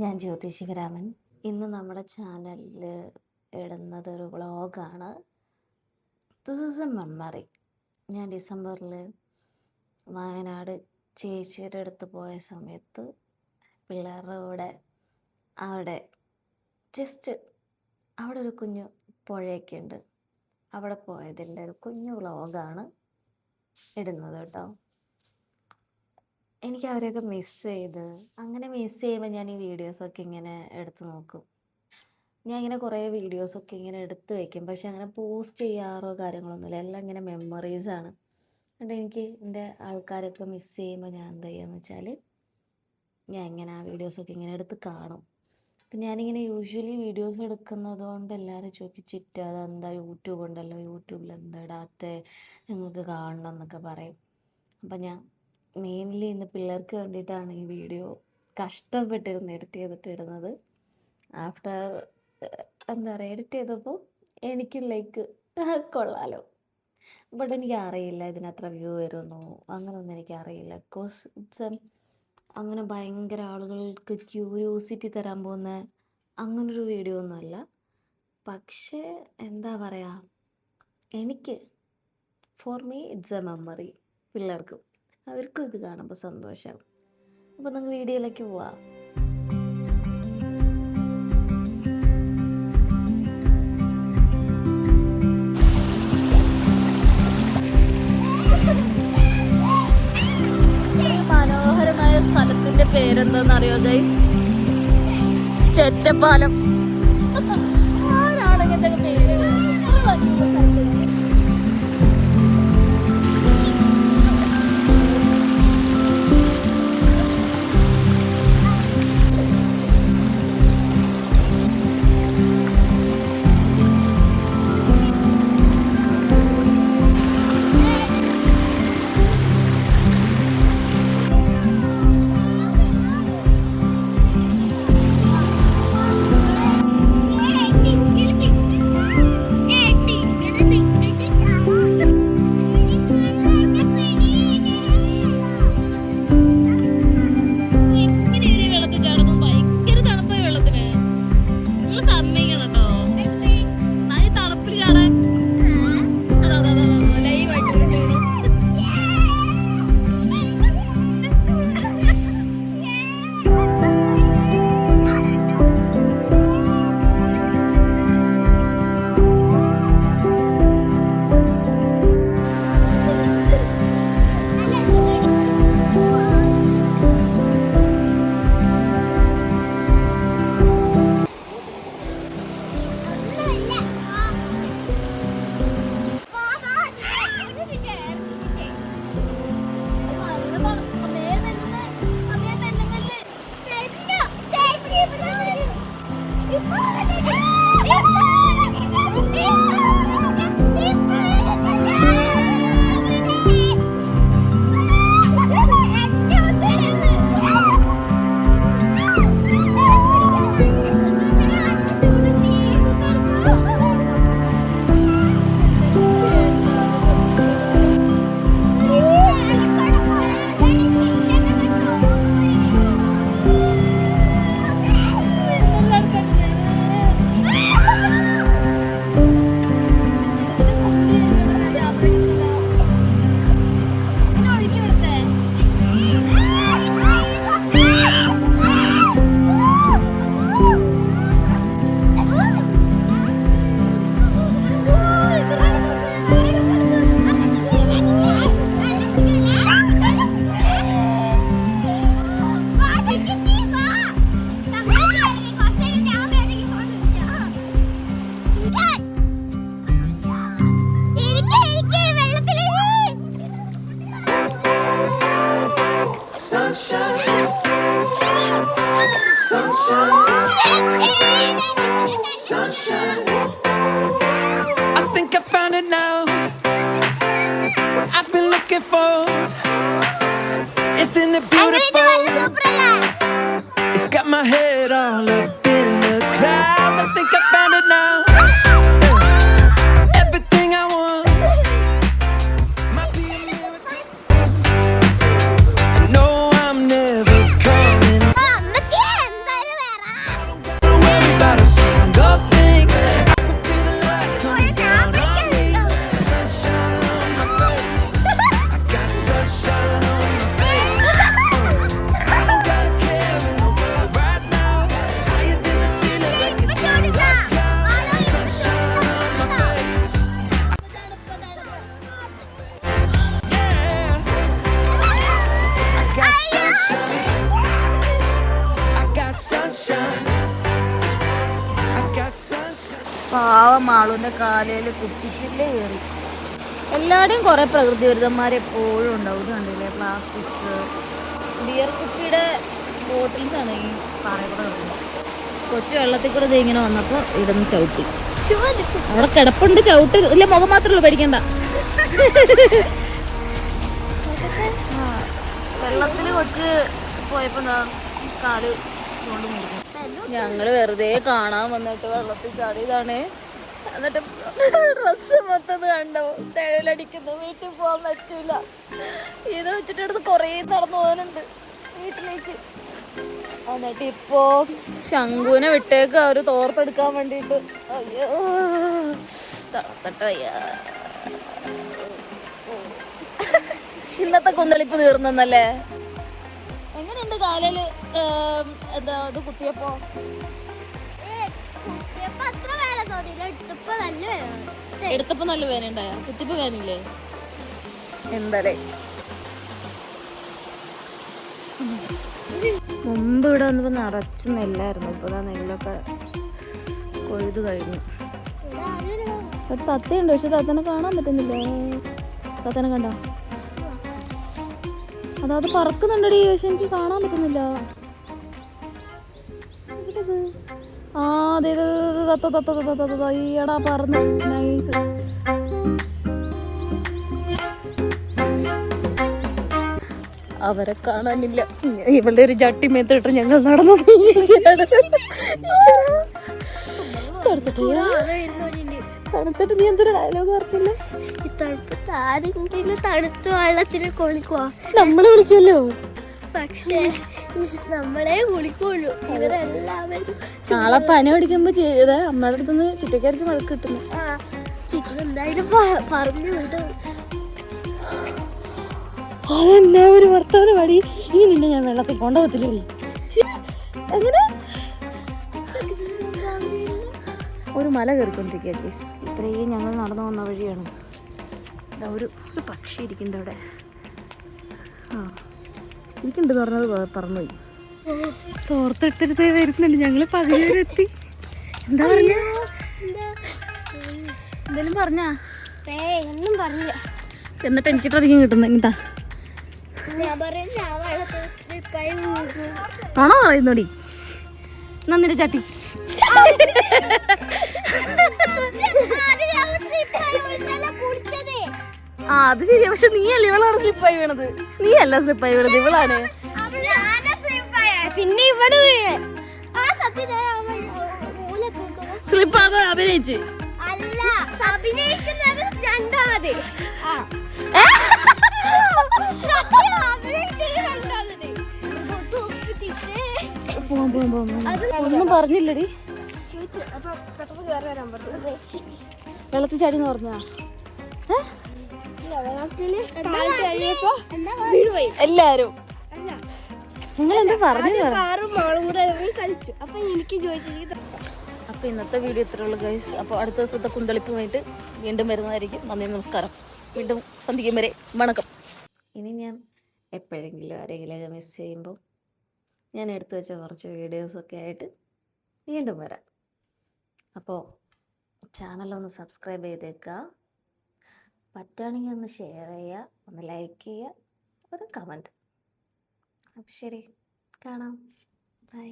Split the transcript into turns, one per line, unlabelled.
ഞാൻ ജ്യോതി ശിവരാമൻ. ഇന്ന് നമ്മുടെ ചാനലിൽ ഇടുന്നതൊരു വ്ളോഗാണ്. This is A memory. ഞാൻ ഡിസംബറിൽ വയനാട് ചേച്ചിയുടെ അടുത്ത് പോയ സമയത്ത് പിള്ളേരുടെ കൂടെ അവിടെ ജസ്റ്റ് അവിടെ ഒരു കുഞ്ഞു പുഴയൊക്കെ ഉണ്ട്. അവിടെ പോയതിൻ്റെ ഒരു കുഞ്ഞു വ്ളോഗാണ് ഇടുന്നത് കേട്ടോ. എനിക്ക് അവരെയൊക്കെ മിസ് ചെയ്ത് അങ്ങനെ മിസ് ചെയ്യുമ്പോൾ ഞാൻ ഈ വീഡിയോസൊക്കെ ഇങ്ങനെ എടുത്ത് നോക്കും. ഞാൻ ഇങ്ങനെ കുറേ വീഡിയോസൊക്കെ ഇങ്ങനെ എടുത്ത് വയ്ക്കും, പക്ഷെ അങ്ങനെ പോസ്റ്റ് ചെയ്യാറോ കാര്യങ്ങളൊന്നുമില്ല. എല്ലാം ഇങ്ങനെ മെമ്മറീസാണ്. അതുകൊണ്ട് എനിക്ക് എൻ്റെ ആൾക്കാരൊക്കെ മിസ് ചെയ്യുമ്പോൾ ഞാൻ എന്താ ചെയ്യുകയെന്ന് വെച്ചാൽ ഞാൻ ഇങ്ങനെ ആ വീഡിയോസൊക്കെ ഇങ്ങനെ എടുത്ത് കാണും. അപ്പം ഞാനിങ്ങനെ യൂഷ്വലി വീഡിയോസ് എടുക്കുന്നത് കൊണ്ട് എല്ലാവരും ചോദിച്ചിട്ട് അതെന്താ യൂട്യൂബ് ഉണ്ടല്ലോ, യൂട്യൂബിൽ എന്താ ഇടാത്തെ, നിങ്ങൾക്ക് കാണണം എന്നൊക്കെ പറയും. അപ്പം ഞാൻ മെയിൻലി ഇന്ന് പിള്ളേർക്ക് വേണ്ടിയിട്ടാണ് ഈ വീഡിയോ കഷ്ടപ്പെട്ടിരുന്ന് എഡിറ്റ് ചെയ്തിട്ട് ഇടുന്നത്. ആഫ്റ്റർ എന്താ പറയുക, എഡിറ്റ് ചെയ്തപ്പോൾ എനിക്ക് ലൈക്ക് കൊള്ളാലോ. ബട്ട് എനിക്ക് അറിയില്ല ഇതിനത്ര വ്യൂ വരുമെന്നോ അങ്ങനെയൊന്നും എനിക്കറിയില്ല. ബിക്കോസ് ഇറ്റ്സ് അങ്ങനെ ഭയങ്കര ആളുകൾക്ക് ക്യൂരിയോസിറ്റി തരാൻ പോകുന്ന അങ്ങനൊരു വീഡിയോ ഒന്നുമല്ല. പക്ഷേ എന്താ പറയുക, എനിക്ക് for me it's A memory. പിള്ളേർക്കും അവർക്കും ഇത് കാണുമ്പോൾ സന്തോഷമാവും. അപ്പോൾ നമുക്ക് വീഡിയോയിലേക്ക് പോവാം. മനോഹരമായ സ്ഥലത്തിൻ്റെ പേരെന്താണെന്നറിയോ ഗൈസ്? ചെറ്റപ്പാലം. ആരാണ് ഇങ്ങനത്തെ പേര്?
Sunshine. I think I found it now. What I've been looking for. Isn't it beautiful? It's got my head all up in the clouds. I think I found it now. Everything I want might be a miracle. I know I'm never coming. sunshine. I got sunshine.
പാവം മാളുവിന്റെ കാലയില് കുപ്പിച്ചില്ലേ കയറി. എല്ലാവരുടെയും കുറെ പ്രകൃതി വിരുദ്ധന്മാരെപ്പോഴും ഉണ്ടാവും. ഇത് കണ്ടില്ലേ, plastics, beer കുപ്പിയുടെ bottles ആണ് ഈ പാറയുടെ കിടക്കുന്നത്. കൊച്ചു വെള്ളത്തിൽ കൂടെ ഇങ്ങനെ വന്നപ്പോൾ ഇവിടുന്ന് ചവിട്ടി. അവിടെ കിടപ്പുണ്ട്, ചവിട്ട് ഇല്ല, മുഖം മാത്രമേ ഉള്ളൂ, പേടിക്കണ്ട. വെള്ളത്തിൽ കൊച്ച് പോയപ്പോ കാല് കൊണ്ട് മുറിക്കും. ഞങ്ങള് വെറുതെ കാണാൻ വന്നിട്ട് വെള്ളത്തിൽ ചാടിയതാണ്. എന്നിട്ട് ഡ്രസ്സ് മൊത്തത് കണ്ടോ, തഴലടിക്കുന്നു. വീട്ടിൽ പോകാൻ പറ്റൂല. ഇത് വെച്ചിട്ട് അടുത്ത് കുറേ നടന്നു പോകാനുണ്ട് വീട്ടിലേക്ക്. എന്നിട്ട് ഇപ്പോ ശംഖുവിനെ വിട്ടേക്ക് അവര് തോർത്തെടുക്കാൻ വേണ്ടിട്ട്. അയ്യോ തളത്തട്ടയ്യ. ഇന്നത്തെ കുന്തളിപ്പ് തീർന്നല്ലേ? എങ്ങനെയുണ്ട് കാലില് എന്താ ഇത് കുത്തിയപ്പോ? എടുത്തപ്പോ നല്ല വേന ഉണ്ടായ, കുത്തിപ്പോ വേനില്ലേ? എന്താലേ, മുമ്പ് ഇവിടെ വന്നപ്പോ നിറച്ച് നെല്ലായിരുന്നു. ഇപ്പൊ നെല്ലൊക്കെ കൊയ്ത് കഴിഞ്ഞു. ഒരു തത്തയുണ്ട്, പക്ഷെ തത്തനെ കാണാൻ പറ്റുന്നില്ല. തത്തനെ കണ്ടോ? അത് പറക്കുന്നുണ്ടടി, പക്ഷെ എനിക്ക് കാണാൻ പറ്റുന്നില്ല. ആ അതെ, ഈയടാ പറന്ന്. നൈസ്. അവരെ കാണാനില്ല. ഇവളുടെ ഒരു ജട്ടി മേത്തിട്ട് ഞങ്ങൾ നടന്നു. തണുത്തിട്ട് നീ എന്തൊരു ഡയലോഗ് ഓർത്തില്ലേ?
തണുത്ത വെള്ളത്തിൽ കുളിക്കുവാ
നമ്മള് വിളിക്കുമല്ലോ,
പക്ഷേ നമ്മളെ കുളിക്കുള്ളൂ. ഇവരെല്ലാവരും
നാളെ പനി പിടിക്കുമ്പോ ചെയ്ത അമ്മയുടെ അടുത്തുനിന്ന് ചുറ്റക്കാർക്ക് മഴ കിട്ടുന്നു.
ചിക്കൻ എന്തായാലും പറഞ്ഞു വിടും.
അതെന്നാ ഒരു വർത്തമാന പടി. ഈ നിന്നെ ഞാൻ വെള്ളത്തിൽ കൊണ്ടുപോകത്തില്ലേ? എങ്ങനെ ഒരു മല കയറിക്കൊണ്ടിരിക്കുക ഗൈസ്. ഇത്രയും ഞങ്ങൾ നടന്നു വന്ന വഴിയാണ്. ഒരു പക്ഷി ഇരിക്കുന്നുണ്ട് അവിടെ. ആ ഇരിക്കുന്നുണ്ട് പറഞ്ഞത് പറന്നുപോയി. തോർത്തെടുത്തിട്ട് വരുന്നുണ്ട്. ഞങ്ങൾ പകുതി വരെ എത്തി. എന്താ പറഞ്ഞ? എന്തേലും പറഞ്ഞാ?
ഒന്നും പറഞ്ഞില്ല.
എന്നിട്ട് എനിക്കിട്ട് അധികം കിട്ടുന്ന ആണോ പറയുന്നോടി? നന്ദിന്റെ ചട്ടി. ആ അത് ശരിയാ, പക്ഷെ നീയല്ലേ ഇവളാണ് സ്ലിപ്പായി വീണത്. നീ അല്ല സ്ലിപ്പായി വീണത്, ഇവളാണ്.
പിന്നെ ഇവിടെ
സ്ലിപ്പാകാൻ അഭിനയിച്ച്
അല്ല അഭിനയിക്കുന്നത് രണ്ടാമത്.
ഒന്നും പറഞ്ഞില്ലടി. വെള്ളത്തിൽ ചാടിന്ന് പറഞ്ഞാ എല്ലാരും നിങ്ങൾ എന്താ പറഞ്ഞു? അപ്പൊ ഇന്നത്തെ വീഡിയോ ഇത്രേ ഉള്ളൂ ഗൈസ്. അപ്പോൾ അടുത്ത ദിവസത്തെ കുന്തളിപ്പുമായിട്ട് വീണ്ടും വരുന്നതായിരിക്കും. നന്ദി, നമസ്കാരം. വീണ്ടും സന്ധിക്കും വരെ വണക്കം. ഇനി ഞാൻ എപ്പോഴെങ്കിലും ആരെങ്കിലുമൊക്കെ മിസ് ചെയ്യുമ്പോൾ ഞാൻ എടുത്തു വെച്ച കുറച്ച് വീഡിയോസൊക്കെ ആയിട്ട് വീണ്ടും വരാം. അപ്പോൾ ചാനലൊന്ന് സബ്സ്ക്രൈബ് ചെയ്തേക്കുക. പറ്റുകയാണെങ്കിൽ ഒന്ന് ഷെയർ ചെയ്യുക, ഒന്ന് ലൈക്ക് ചെയ്യുക, ഒരു കമൻറ്റ്. അപ്പം ശരി, കാണാം. ബൈ.